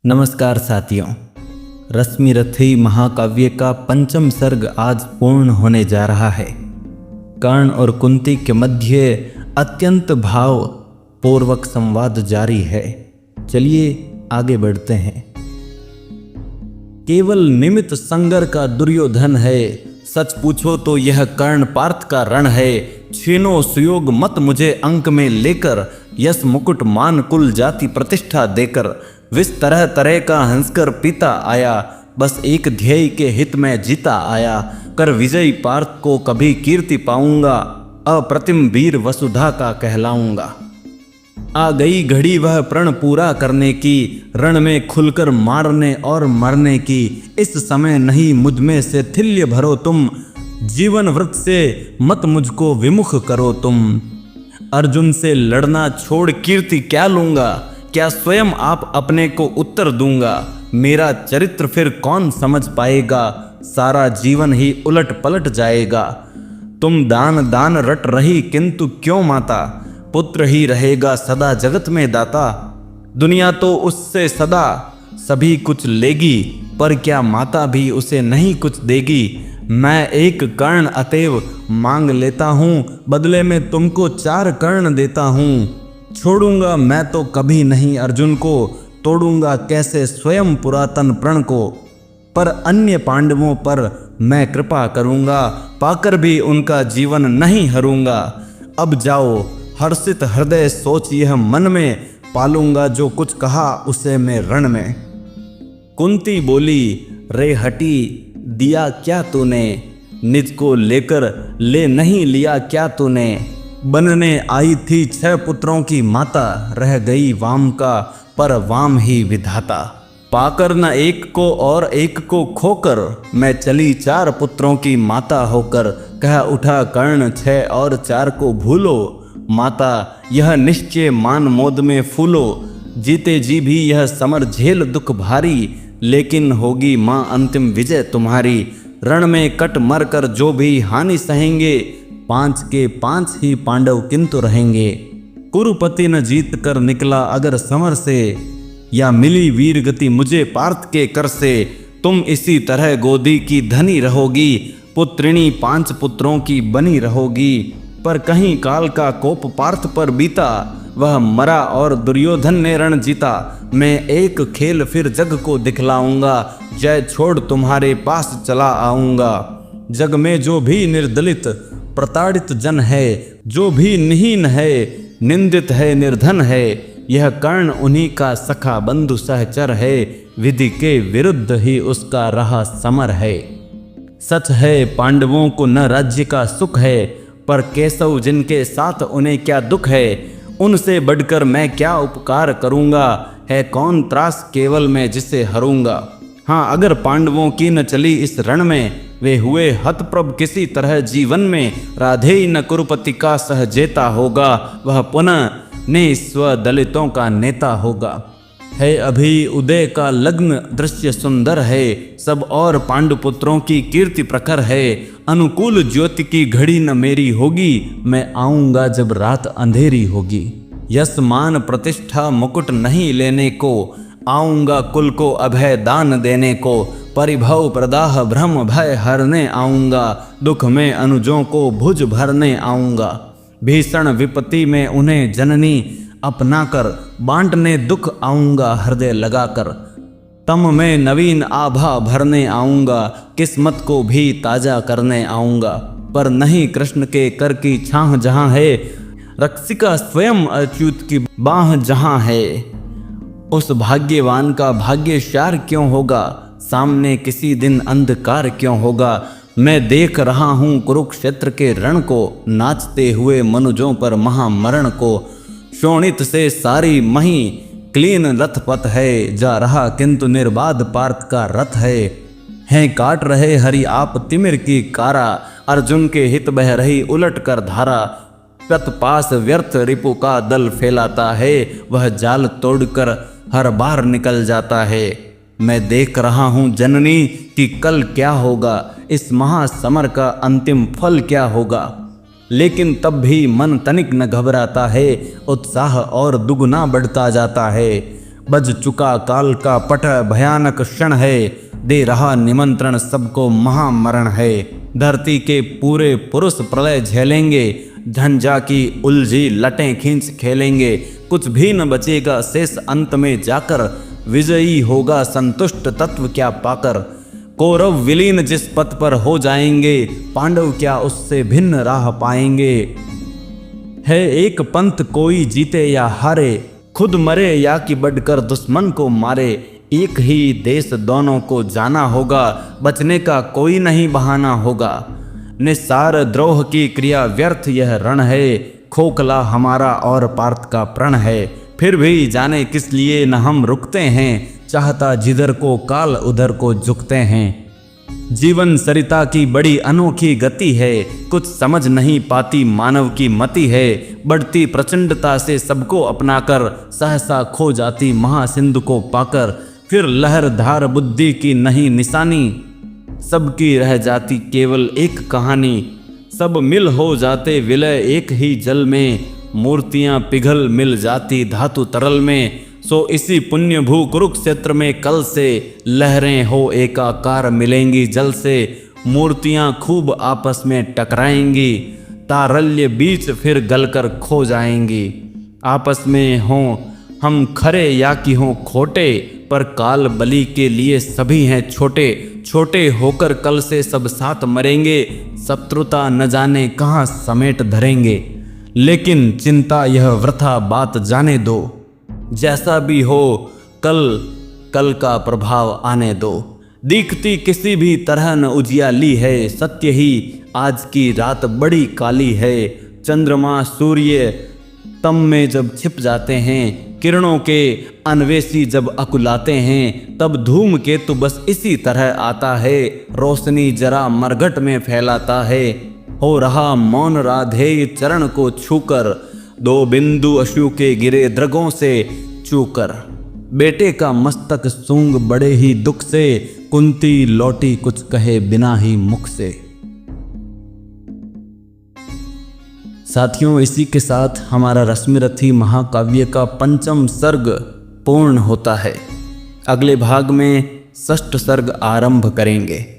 नमस्कार साथियों, रश्मि रथी महाकाव्य का पंचम सर्ग आज पूर्ण होने जा रहा है। कर्ण और कुंती के मध्य अत्यंत भाव पूर्वक संवाद जारी है। चलिए आगे बढ़ते हैं। केवल निमित्त संगर का दुर्योधन है, सच पूछो तो यह कर्ण पार्थ का रण है। छीनो सुयोग मत मुझे अंक में लेकर, यश मुकुट मान कुल जाति प्रतिष्ठा देकर। विस तरह तरह का हंसकर पीता आया, बस एक ध्येय के हित में जीता आया। कर विजयी पार्थ को कभी कीर्ति पाऊंगा, अप्रतिम वीर वसुधा का कहलाऊंगा। आ गई घड़ी वह प्रण पूरा करने की, रण में खुलकर मारने और मरने की। इस समय नहीं मुझ में से थिल्य भरो तुम, जीवन व्रत से मत मुझको विमुख करो तुम। अर्जुन से लड़ना छोड़ कीर्ति क्या लूंगा, क्या स्वयं आप अपने को उत्तर दूंगा। मेरा चरित्र फिर कौन समझ पाएगा, सारा जीवन ही उलट पलट जाएगा। तुम दान दान रट रही किंतु क्यों माता, पुत्र ही रहेगा सदा जगत में दाता। दुनिया तो उससे सदा सभी कुछ लेगी, पर क्या माता भी उसे नहीं कुछ देगी। मैं एक कर्ण अतएव मांग लेता हूँ, बदले में तुमको 4 कर्ण देता हूँ। छोड़ूंगा मैं तो कभी नहीं अर्जुन को, तोड़ूंगा कैसे स्वयं पुरातन प्रण को। पर अन्य पांडवों पर मैं कृपा करूंगा, पाकर भी उनका जीवन नहीं हरूंगा। अब जाओ हर्षित हृदय सोच यह मन में, पालूंगा जो कुछ कहा उसे मैं रण में। कुंती बोली रे हटी दिया क्या तूने, निज को लेकर ले नहीं लिया क्या तूने। बनने आई थी 6 पुत्रों की माता, रह गई वाम का पर वाम ही विधाता। पाकर न एक को और एक को खोकर, मैं चली 4 पुत्रों की माता होकर। कह उठा कर्ण 6 और 4 को भूलो, माता यह निश्चय मान मोद में फूलो। जीते जी भी यह समर झेल दुख भारी, लेकिन होगी माँ अंतिम विजय तुम्हारी। रण में कट मर कर जो भी हानि सहेंगे, 5 के 5 ही पांडव किंतु रहेंगे। कुरुपति न जीत कर निकला अगर समर से, या मिली वीर गति मुझे पार्थ के कर से। तुम इसी तरह गोदी की धनी रहोगी, पुत्रिणी 5 पुत्रों की बनी रहोगी। पर कहीं काल का कोप पार्थ पर बीता, वह मरा और दुर्योधन ने रण जीता। मैं एक खेल फिर जग को दिखलाऊंगा, जय छोड़ तुम्हारे पास चला आऊंगा। जग में जो भी निर्दलित प्रताड़ित जन है, जो भी निहीन है निंदित है निर्धन है, यह कर्ण उन्हीं का सखा बंधु सहचर है। विधि के विरुद्ध ही उसका रहा समर है। सच है पांडवों को न राज्य का सुख है, पर केशव जिनके साथ उन्हें क्या दुख है। उनसे बढ़कर मैं क्या उपकार करूंगा, है कौन त्रास केवल मैं जिसे हरूंगा। हाँ अगर पांडवों की न चली इस रण में, वे हुए हतप्रभ किसी तरह जीवन में। राधे न कुरुपति का सहजेता होगा, वह पुनः ने स्वदलितों का नेता होगा। है अभी उदय का लग्न दृश्य सुंदर है, सब और पांडुपुत्रों की कीर्ति प्रखर है। अनुकूल ज्योति की घड़ी न मेरी होगी, मैं आऊंगा जब रात अंधेरी होगी। यश मान प्रतिष्ठा मुकुट नहीं लेने को, आऊंगा कुल को अभय दान देने को। परिभव प्रदाह भ्रम भय हरने आऊंगा, दुख में अनुजों को भुज भरने आऊंगा। भीषण विपत्ति में उन्हें जननी अपना कर, बांटने दुख आऊंगा हृदय लगाकर। तम में नवीन आभा भरने आऊंगा, किस्मत को भी ताजा करने आऊंगा। पर नहीं कृष्ण के कर की छाह जहाँ है, रक्षिका स्वयं अच्युत की बाह जहाँ है। उस भाग्यवान का भाग्यशार क्यों होगा, सामने किसी दिन अंधकार क्यों होगा। मैं देख रहा हूँ कुरुक्षेत्र के रण को, नाचते हुए मनुजों पर महामरण को। शोणित से सारी मही क्लीन रथपथ है, जा रहा किंतु निर्बाध पार्थ का रथ है। हैं काट रहे हरि आप तिमिर की कारा, अर्जुन के हित बह रही उलट कर धारा। पास व्यर्थ रिपु का दल फैलाता है, वह जाल तोड़कर हर बार निकल जाता है। मैं देख रहा हूँ जननी कि कल क्या होगा, इस महासमर का अंतिम फल क्या होगा। लेकिन तब भी मन तनिक न घबराता है, उत्साह और दुगुना बढ़ता जाता है। बज चुका काल का पट भयानक क्षण है, दे रहा निमंत्रण सबको महामरण है। धरती के पूरे पुरुष प्रलय झेलेंगे, झंझा की उलझी लटें खींच खेलेंगे। कुछ भी न बचेगा शेष अंत में जाकर, विजयी होगा संतुष्ट तत्व क्या पाकर। कौरव विलीन जिस पथ पर हो जाएंगे, पांडव क्या उससे भिन्न राह पाएंगे। है एक पंथ कोई जीते या हारे, खुद मरे या कि बढ़कर दुश्मन को मारे। एक ही देश दोनों को जाना होगा, बचने का कोई नहीं बहाना होगा। निस्सार द्रोह की क्रिया व्यर्थ यह रण है, खोखला हमारा और पार्थ का प्रण है। फिर भी जाने किस लिए न हम रुकते हैं, चाहता जिधर को काल उधर को झुकते हैं। जीवन सरिता की बड़ी अनोखी गति है, कुछ समझ नहीं पाती मानव की मति है। बढ़ती प्रचंडता से सबको अपनाकर, सहसा खो जाती महासिंधु को पाकर। फिर लहर धार बुद्धि की नहीं निशानी, सबकी रह जाती केवल एक कहानी। सब मिल हो जाते विलय एक ही जल में, मूर्तियां पिघल मिल जाती धातु तरल में। सो इसी पुण्य भू कुरुक्षेत्र में कल से, लहरें हो एकाकार मिलेंगी जल से। मूर्तियां खूब आपस में टकराएंगी, तारल्य बीच फिर गलकर खो जाएंगी। आपस में हों हम खरे या कि हों खोटे, पर काल बलि के लिए सभी हैं छोटे। छोटे होकर कल से सब साथ मरेंगे, शत्रुता न जाने कहाँ समेट धरेंगे। लेकिन चिंता यह वृथा बात जाने दो, जैसा भी हो कल का प्रभाव आने दो। दिखती किसी भी तरह न उजियाली है, सत्य ही आज की रात बड़ी काली है। चंद्रमा सूर्य तम में जब छिप जाते हैं, किरणों के अन्वेषी जब अकुलाते हैं, तब धूमकेतु बस इसी तरह आता है, रोशनी जरा मरघट में फैलाता है। हो रहा मौन राधेय चरण को छूकर, दो बिंदु अश्रु के गिरे द्रगों से चूकर। बेटे का मस्तक सूंघ बड़े ही दुख से, कुंती लौटी कुछ कहे बिना ही मुख से। साथियों, इसी के साथ हमारा रश्मिरथी महाकाव्य का 5वां सर्ग पूर्ण होता है। अगले भाग में 6ठ सर्ग आरंभ करेंगे।